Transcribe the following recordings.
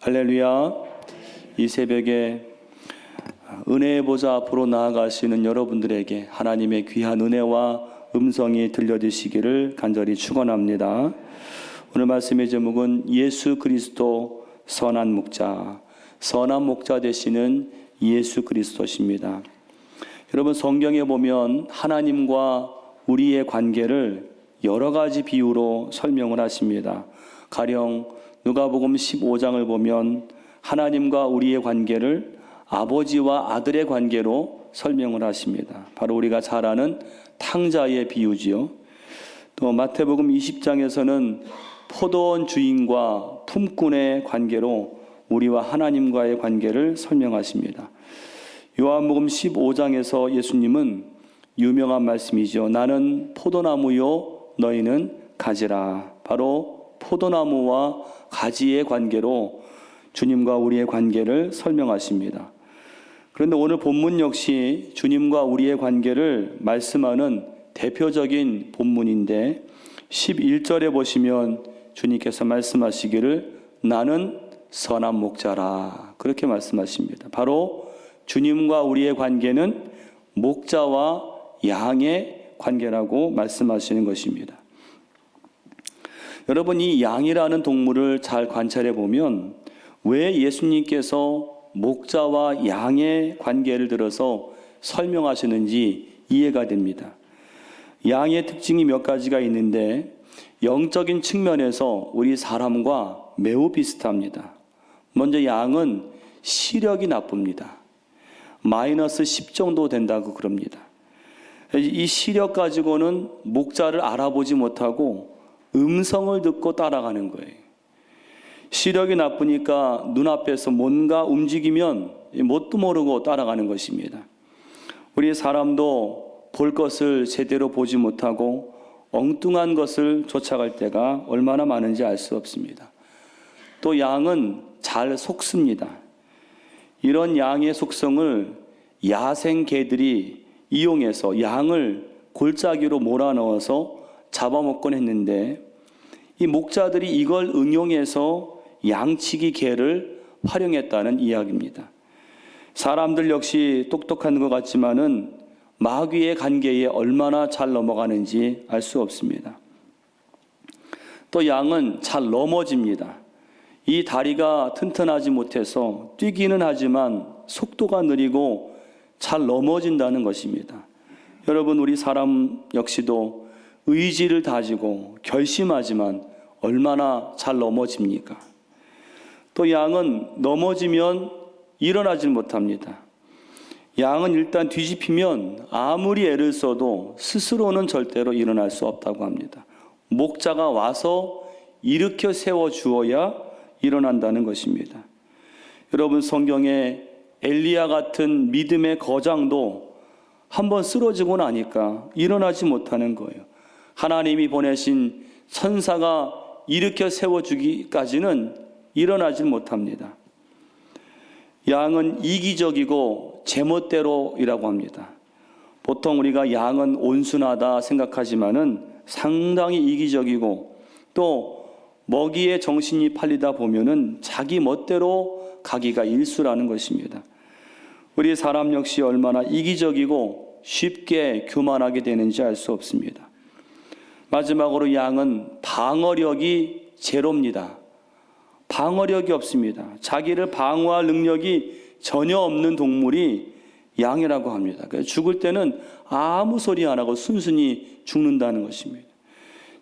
할렐루야. 이 새벽에 은혜의 보좌 앞으로 나아가시는 여러분들에게 하나님의 귀한 은혜와 음성이 들려주시기를 간절히 축원합니다. 오늘 말씀의 제목은 예수 그리스도 선한 목자, 선한 목자 되시는 예수 그리스도십니다. 여러분, 성경에 보면 하나님과 우리의 관계를 여러 가지 비유로 설명을 하십니다. 가령 누가복음 15장을 보면 하나님과 우리의 관계를 아버지와 아들의 관계로 설명을 하십니다. 바로 우리가 잘 아는 탕자의 비유지요. 또 마태복음 20장에서는 포도원 주인과 품꾼의 관계로 우리와 하나님과의 관계를 설명하십니다. 요한복음 15장에서 예수님은 유명한 말씀이죠. 나는 포도나무요 너희는 가지라. 바로 포도나무와 가지의 관계로 주님과 우리의 관계를 설명하십니다. 그런데 오늘 본문 역시 주님과 우리의 관계를 말씀하는 대표적인 본문인데 11절에 보시면 주님께서 말씀하시기를 나는 선한 목자라, 그렇게 말씀하십니다. 바로 주님과 우리의 관계는 목자와 양의 관계라고 말씀하시는 것입니다. 여러분, 이 양이라는 동물을 잘 관찰해 보면 왜 예수님께서 목자와 양의 관계를 들어서 설명하시는지 이해가 됩니다. 양의 특징이 몇 가지가 있는데 영적인 측면에서 우리 사람과 매우 비슷합니다. 먼저 양은 시력이 나쁩니다. 마이너스 10 정도 된다고 그럽니다. 이 시력 가지고는 목자를 알아보지 못하고 음성을 듣고 따라가는 거예요. 시력이 나쁘니까 눈앞에서 뭔가 움직이면 뭣도 모르고 따라가는 것입니다. 우리 사람도 볼 것을 제대로 보지 못하고 엉뚱한 것을 쫓아갈 때가 얼마나 많은지 알 수 없습니다. 또 양은 잘 속습니다. 이런 양의 속성을 야생 개들이 이용해서 양을 골짜기로 몰아넣어서 잡아먹곤 했는데 이 목자들이 이걸 응용해서 양치기 개를 활용했다는 이야기입니다. 사람들 역시 똑똑한 것 같지만은 마귀의 관계에 얼마나 잘 넘어가는지 알 수 없습니다. 또 양은 잘 넘어집니다. 이 다리가 튼튼하지 못해서 뛰기는 하지만 속도가 느리고 잘 넘어진다는 것입니다. 여러분, 우리 사람 역시도 의지를 다지고 결심하지만 얼마나 잘 넘어집니까? 또 양은 넘어지면 일어나질 못합니다. 양은 일단 뒤집히면 아무리 애를 써도 스스로는 절대로 일어날 수 없다고 합니다. 목자가 와서 일으켜 세워 주어야 일어난다는 것입니다. 여러분, 성경에 엘리야 같은 믿음의 거장도 한번 쓰러지고 나니까 일어나지 못하는 거예요. 하나님이 보내신 천사가 일으켜 세워주기까지는 일어나지 못합니다. 양은 이기적이고 제멋대로이라고 합니다. 보통 우리가 양은 온순하다 생각하지만은 상당히 이기적이고 또 먹이에 정신이 팔리다 보면은 자기 멋대로 가기가 일수라는 것입니다. 우리 사람 역시 얼마나 이기적이고 쉽게 교만하게 되는지 알 수 없습니다. 마지막으로 양은 방어력이 제로입니다. 방어력이 없습니다. 자기를 방어할 능력이 전혀 없는 동물이 양이라고 합니다. 그래서 죽을 때는 아무 소리 안 하고 순순히 죽는다는 것입니다.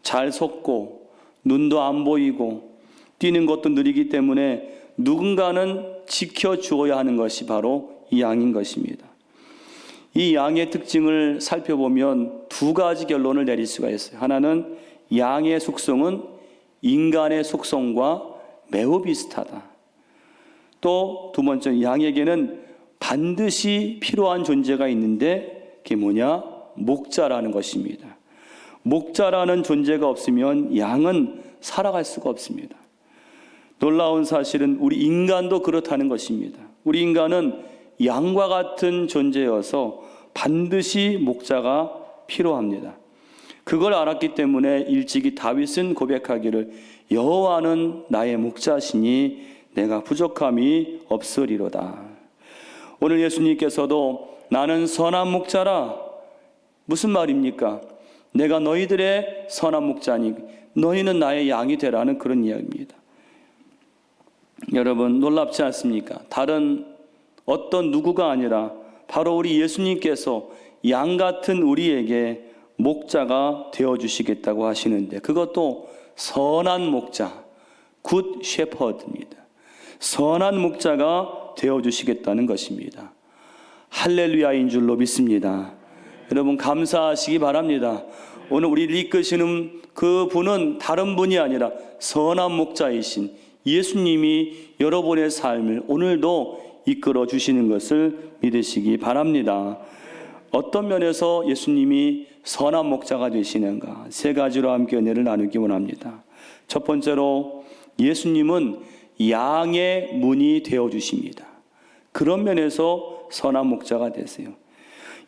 잘 섰고 눈도 안 보이고 뛰는 것도 느리기 때문에 누군가는 지켜주어야 하는 것이 바로 이 양인 것입니다. 이 양의 특징을 살펴보면 두 가지 결론을 내릴 수가 있어요. 하나는 양의 속성은 인간의 속성과 매우 비슷하다. 또 두 번째, 양에게는 반드시 필요한 존재가 있는데 그게 뭐냐? 목자라는 것입니다. 목자라는 존재가 없으면 양은 살아갈 수가 없습니다. 놀라운 사실은 우리 인간도 그렇다는 것입니다. 우리 인간은 양과 같은 존재여서 반드시 목자가 필요합니다. 그걸 알았기 때문에 일찍이 다윗은 고백하기를 여호와는 나의 목자시니 내가 부족함이 없으리로다. 오늘 예수님께서도 나는 선한 목자라. 무슨 말입니까? 내가 너희들의 선한 목자니 너희는 나의 양이 되라는 그런 이야기입니다. 여러분 놀랍지 않습니까? 다른 어떤 누구가 아니라 바로 우리 예수님께서 양 같은 우리에게 목자가 되어주시겠다고 하시는데, 그것도 선한 목자, 굿 셰퍼드입니다. 선한 목자가 되어주시겠다는 것입니다. 할렐루야인 줄로 믿습니다. 여러분 감사하시기 바랍니다. 오늘 우리를 이끄시는 그 분은 다른 분이 아니라 선한 목자이신 예수님이 여러분의 삶을 오늘도 이끌어 주시는 것을 믿으시기 바랍니다. 어떤 면에서 예수님이 선한 목자가 되시는가? 세 가지로 함께 은혜를 나누기 원합니다. 첫 번째로 예수님은 양의 문이 되어 주십니다. 그런 면에서 선한 목자가 되세요.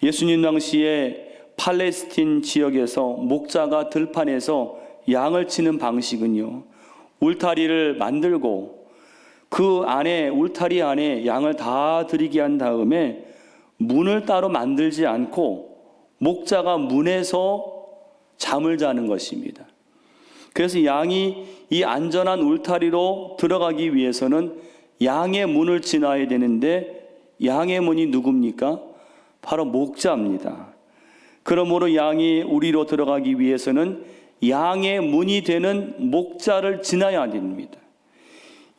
예수님 당시에 팔레스틴 지역에서 목자가 들판에서 양을 치는 방식은요, 울타리를 만들고 그 안에, 울타리 안에 양을 다 들이게 한 다음에 문을 따로 만들지 않고 목자가 문에서 잠을 자는 것입니다. 그래서 양이 이 안전한 울타리로 들어가기 위해서는 양의 문을 지나야 되는데, 양의 문이 누굽니까? 바로 목자입니다. 그러므로 양이 우리로 들어가기 위해서는 양의 문이 되는 목자를 지나야 됩니다.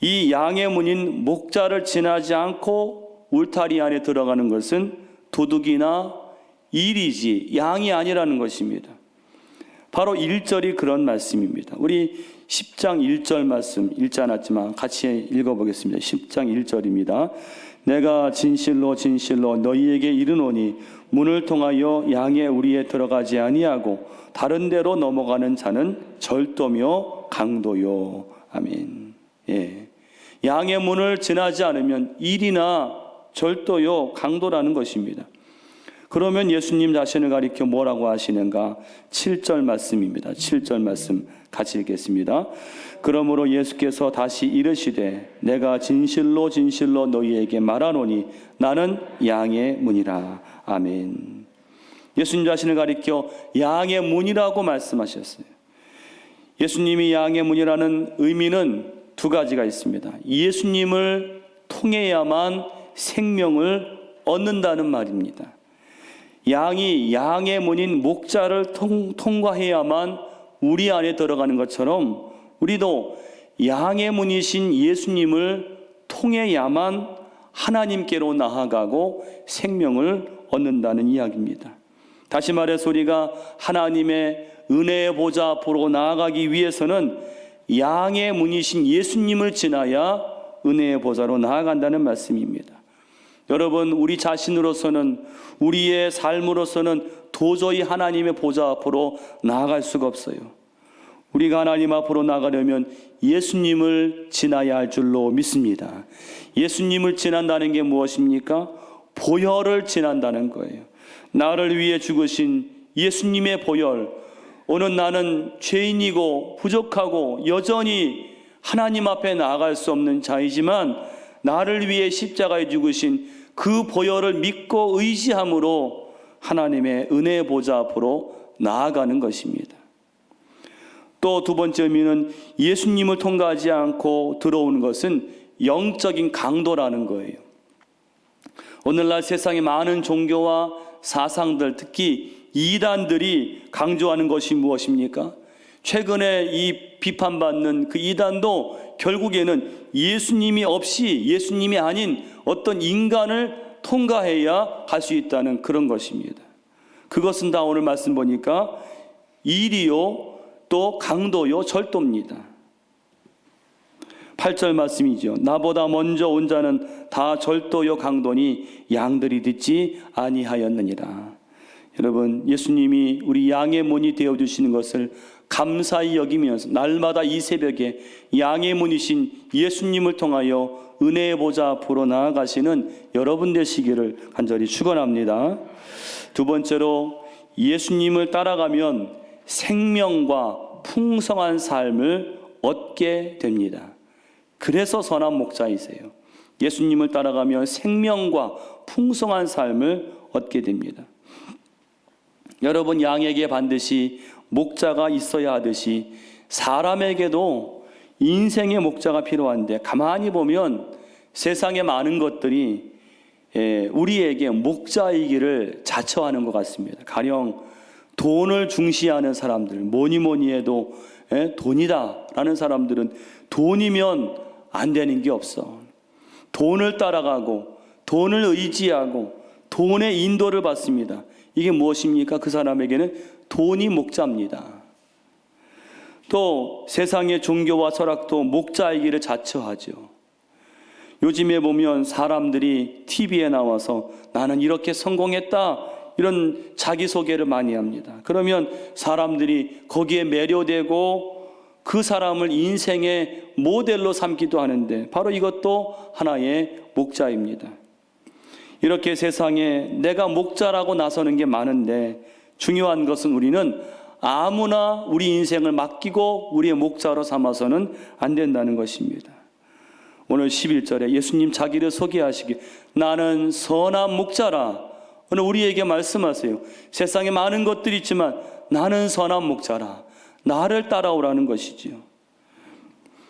이 양의 문인 목자를 지나지 않고 울타리 안에 들어가는 것은 도둑이나 일이지 양이 아니라는 것입니다. 바로 1절이 그런 말씀입니다. 우리 10장 1절 말씀 읽지 않았지만 같이 읽어보겠습니다. 10장 1절입니다. 내가 진실로 진실로 너희에게 이르노니 문을 통하여 양의 우리에 들어가지 아니하고 다른 데로 넘어가는 자는 절도며 강도요. 아멘. 예. 양의 문을 지나지 않으면 일이나 절도요, 강도라는 것입니다. 그러면 예수님 자신을 가리켜 뭐라고 하시는가? 7절 말씀입니다. 7절 말씀 같이 읽겠습니다. 그러므로 예수께서 다시 이르시되 내가 진실로 진실로 너희에게 말하노니 나는 양의 문이라. 아멘. 예수님 자신을 가리켜 양의 문이라고 말씀하셨어요. 예수님이 양의 문이라는 의미는 두 가지가 있습니다. 예수님을 통해야만 생명을 얻는다는 말입니다. 양이 양의 문인 목자를 통과해야만 우리 안에 들어가는 것처럼 우리도 양의 문이신 예수님을 통해야만 하나님께로 나아가고 생명을 얻는다는 이야기입니다. 다시 말해서 우리가 하나님의 은혜의 보좌 앞으로 나아가기 위해서는 양의 문이신 예수님을 지나야 은혜의 보좌로 나아간다는 말씀입니다. 여러분, 우리 자신으로서는, 우리의 삶으로서는 도저히 하나님의 보좌 앞으로 나아갈 수가 없어요. 우리가 하나님 앞으로 나가려면 예수님을 지나야 할 줄로 믿습니다. 예수님을 지난다는 게 무엇입니까? 보혈을 지난다는 거예요. 나를 위해 죽으신 예수님의 보혈. 오늘 나는 죄인이고 부족하고 여전히 하나님 앞에 나아갈 수 없는 자이지만 나를 위해 십자가에 죽으신 그 보혈을 믿고 의지함으로 하나님의 은혜의 보좌 앞으로 나아가는 것입니다. 또 두 번째 의미는 예수님을 통과하지 않고 들어오는 것은 영적인 강도라는 거예요. 오늘날 세상의 많은 종교와 사상들, 특히 이단들이 강조하는 것이 무엇입니까? 최근에 이 비판받는 그 이단도 결국에는 예수님이 없이, 예수님이 아닌 어떤 인간을 통과해야 갈 수 있다는 그런 것입니다. 그것은 다 오늘 말씀 보니까 일이요, 또 강도요, 절도입니다. 8절 말씀이죠. 나보다 먼저 온 자는 다 절도요 강도니 양들이 듣지 아니하였느니라. 여러분, 예수님이 우리 양의 문이 되어주시는 것을 감사히 여기면서 날마다 이 새벽에 양의 문이신 예수님을 통하여 은혜의 보좌 앞으로 나아가시는 여러분 되시기를 간절히 축원합니다. 두 번째로 예수님을 따라가면 생명과 풍성한 삶을 얻게 됩니다. 그래서 선한 목자이세요. 예수님을 따라가면 생명과 풍성한 삶을 얻게 됩니다. 여러분, 양에게 반드시 목자가 있어야 하듯이 사람에게도 인생의 목자가 필요한데, 가만히 보면 세상의 많은 것들이 우리에게 목자이기를 자처하는 것 같습니다. 가령 돈을 중시하는 사람들, 뭐니 해도 돈이다라는 사람들은 돈이면 안 되는 게 없어. 돈을 따라가고 돈을 의지하고 돈의 인도를 받습니다. 이게 무엇입니까? 그 사람에게는 돈이 목자입니다. 또 세상의 종교와 철학도 목자이기를 자처하죠. 요즘에 보면 사람들이 TV에 나와서 나는 이렇게 성공했다, 이런 자기소개를 많이 합니다. 그러면 사람들이 거기에 매료되고 그 사람을 인생의 모델로 삼기도 하는데, 바로 이것도 하나의 목자입니다. 이렇게 세상에 내가 목자라고 나서는 게 많은데, 중요한 것은 우리는 아무나 우리 인생을 맡기고 우리의 목자로 삼아서는 안 된다는 것입니다. 오늘 11절에 예수님 자기를 소개하시기, 나는 선한 목자라. 오늘 우리에게 말씀하세요. 세상에 많은 것들이 있지만 나는 선한 목자라. 나를 따라오라는 것이지요.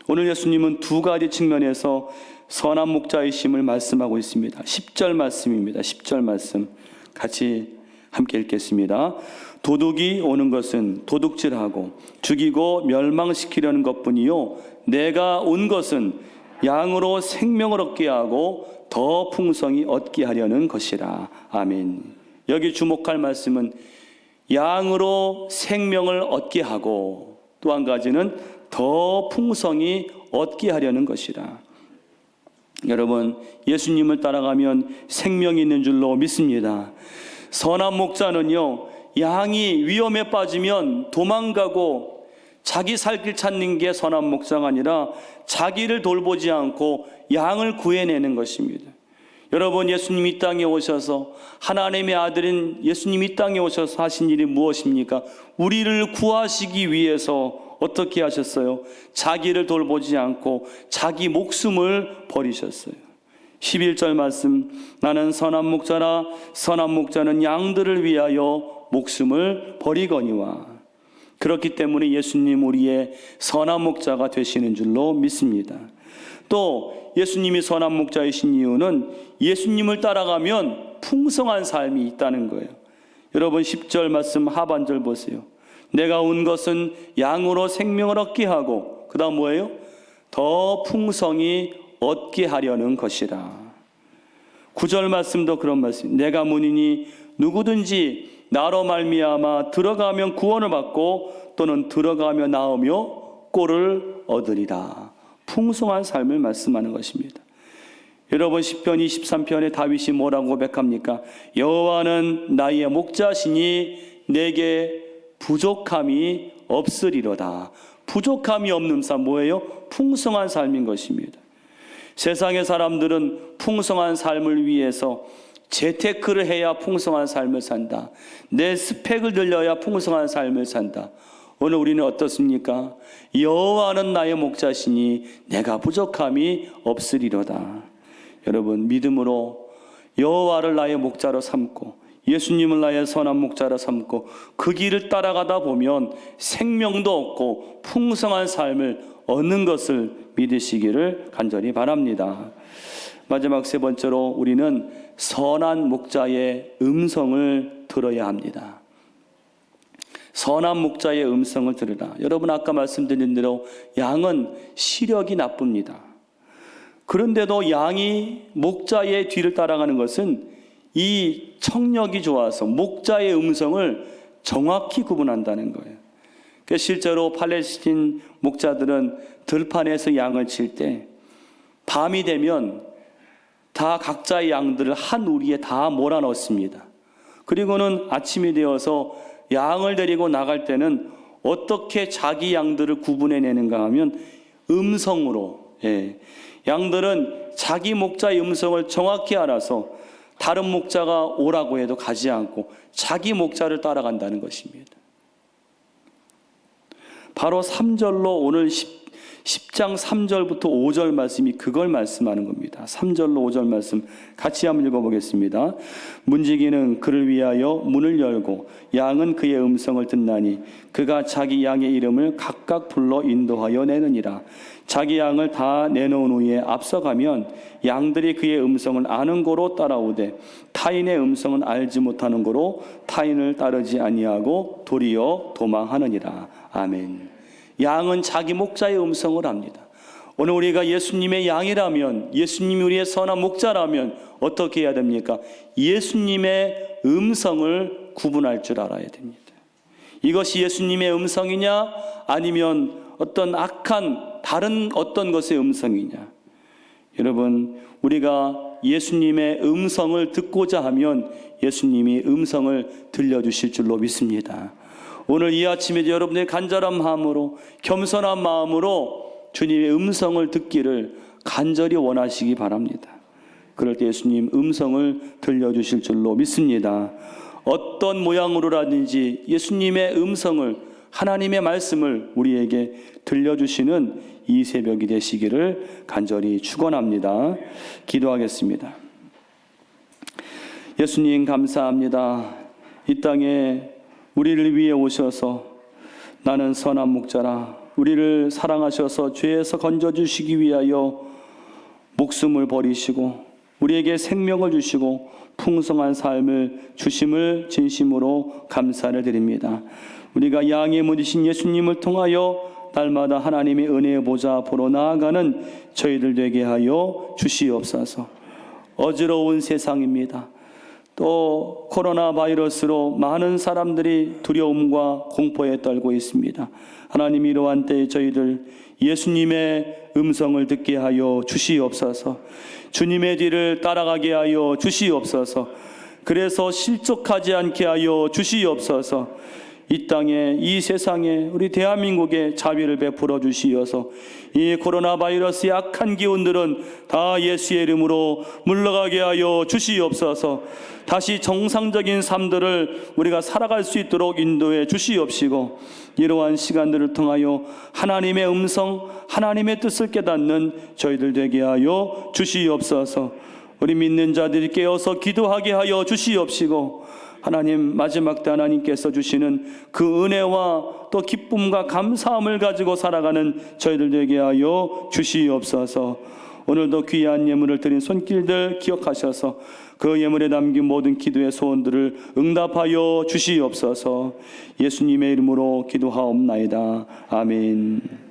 오늘 예수님은 두 가지 측면에서 선한 목자이심을 말씀하고 있습니다. 10절 말씀입니다. 10절 말씀 같이 함께 읽겠습니다. 도둑이 오는 것은 도둑질하고 죽이고 멸망시키려는 것뿐이요, 내가 온 것은 양으로 생명을 얻게 하고 더 풍성히 얻게 하려는 것이라. 아멘. 여기 주목할 말씀은 양으로 생명을 얻게 하고, 또 한 가지는 더 풍성히 얻게 하려는 것이라. 여러분, 예수님을 따라가면 생명이 있는 줄로 믿습니다. 선한 목자는요, 양이 위험에 빠지면 도망가고 자기 살 길 찾는 게 선한 목자가 아니라 자기를 돌보지 않고 양을 구해내는 것입니다. 여러분, 예수님이 이 땅에 오셔서, 하나님의 아들인 예수님이 이 땅에 오셔서 하신 일이 무엇입니까? 우리를 구하시기 위해서 어떻게 하셨어요? 자기를 돌보지 않고 자기 목숨을 버리셨어요. 11절 말씀, 나는 선한 목자라. 선한 목자는 양들을 위하여 목숨을 버리거니와. 그렇기 때문에 예수님 우리의 선한 목자가 되시는 줄로 믿습니다. 또 예수님이 선한 목자이신 이유는 예수님을 따라가면 풍성한 삶이 있다는 거예요. 여러분, 10절 말씀 하반절 보세요. 내가 온 것은 양으로 생명을 얻게 하고, 그 다음 뭐예요? 더 풍성히 얻게 하려는 것이라. 9절 말씀도 그런 말씀. 내가 문이니 누구든지 나로 말미암아 들어가면 구원을 받고 또는 들어가며 나오며 꼴을 얻으리라. 풍성한 삶을 말씀하는 것입니다. 여러분, 시편 23편에 다윗이 뭐라고 고백합니까? 여호와는 나의 목자시니 내게 부족함이 없으리로다. 부족함이 없는 삶 뭐예요? 풍성한 삶인 것입니다. 세상의 사람들은 풍성한 삶을 위해서 재테크를 해야 풍성한 삶을 산다. 내 스펙을 늘려야 풍성한 삶을 산다. 오늘 우리는 어떻습니까? 여호와는 나의 목자시니 내가 부족함이 없으리로다. 여러분, 믿음으로 여호와를 나의 목자로 삼고 예수님을 나의 선한 목자로 삼고 그 길을 따라가다 보면 생명도 얻고 풍성한 삶을 얻는 것을 믿으시기를 간절히 바랍니다. 마지막 세 번째로 우리는 선한 목자의 음성을 들어야 합니다. 선한 목자의 음성을 들으라. 여러분, 아까 말씀드린 대로 양은 시력이 나쁩니다. 그런데도 양이 목자의 뒤를 따라가는 것은 이 청력이 좋아서 목자의 음성을 정확히 구분한다는 거예요. 실제로 팔레스틴 목자들은 들판에서 양을 칠 때 밤이 되면 다 각자의 양들을 한 우리에 다 몰아넣습니다. 그리고는 아침이 되어서 양을 데리고 나갈 때는 어떻게 자기 양들을 구분해내는가 하면 음성으로, 양들은 자기 목자의 음성을 정확히 알아서 다른 목자가 오라고 해도 가지 않고 자기 목자를 따라간다는 것입니다. 바로 3절로 오늘 10장 3절부터 5절 말씀이 그걸 말씀하는 겁니다. 3절로 5절 말씀 같이 한번 읽어보겠습니다. 문지기는 그를 위하여 문을 열고 양은 그의 음성을 듣나니 그가 자기 양의 이름을 각각 불러 인도하여 내느니라. 자기 양을 다 내놓은 후에 앞서가면 양들이 그의 음성을 아는 고로 따라오되 타인의 음성은 알지 못하는 고로 타인을 따르지 아니하고 도리어 도망하느니라. 아멘. 양은 자기 목자의 음성을 압니다. 오늘 우리가 예수님의 양이라면, 예수님이 우리의 선한 목자라면 어떻게 해야 됩니까? 예수님의 음성을 구분할 줄 알아야 됩니다. 이것이 예수님의 음성이냐 아니면 어떤 악한 다른 어떤 것의 음성이냐. 여러분, 우리가 예수님의 음성을 듣고자 하면 예수님이 음성을 들려주실 줄로 믿습니다. 오늘 이 아침에 여러분의 간절한 마음으로, 겸손한 마음으로 주님의 음성을 듣기를 간절히 원하시기 바랍니다. 그럴 때 예수님 음성을 들려주실 줄로 믿습니다. 어떤 모양으로라든지 예수님의 음성을, 하나님의 말씀을 우리에게 들려주시는 이 새벽이 되시기를 간절히 축원합니다. 기도하겠습니다. 예수님 감사합니다. 이 땅에 우리를 위해 오셔서 나는 선한 목자라, 우리를 사랑하셔서 죄에서 건져주시기 위하여 목숨을 버리시고 우리에게 생명을 주시고 풍성한 삶을 주심을 진심으로 감사를 드립니다. 우리가 양의 문이신 예수님을 통하여 날마다 하나님의 은혜의 보좌 보러 나아가는 저희들 되게 하여 주시옵소서. 어지러운 세상입니다. 또 코로나 바이러스로 많은 사람들이 두려움과 공포에 떨고 있습니다. 하나님, 이러한 때에 저희들 예수님의 음성을 듣게 하여 주시옵소서. 주님의 뒤를 따라가게 하여 주시옵소서. 그래서 실족하지 않게 하여 주시옵소서. 이 땅에, 이 세상에, 우리 대한민국에 자비를 베풀어 주시어서 이 코로나 바이러스의 악한 기운들은 다 예수의 이름으로 물러가게 하여 주시옵소서. 다시 정상적인 삶들을 우리가 살아갈 수 있도록 인도해 주시옵시고, 이러한 시간들을 통하여 하나님의 음성, 하나님의 뜻을 깨닫는 저희들 되게 하여 주시옵소서. 우리 믿는 자들이 깨어서 기도하게 하여 주시옵시고, 하나님, 마지막 때 하나님께서 주시는 그 은혜와 또 기쁨과 감사함을 가지고 살아가는 저희들 되게 하여 주시옵소서. 오늘도 귀한 예물을 드린 손길들 기억하셔서 그 예물에 담긴 모든 기도의 소원들을 응답하여 주시옵소서. 예수님의 이름으로 기도하옵나이다. 아멘.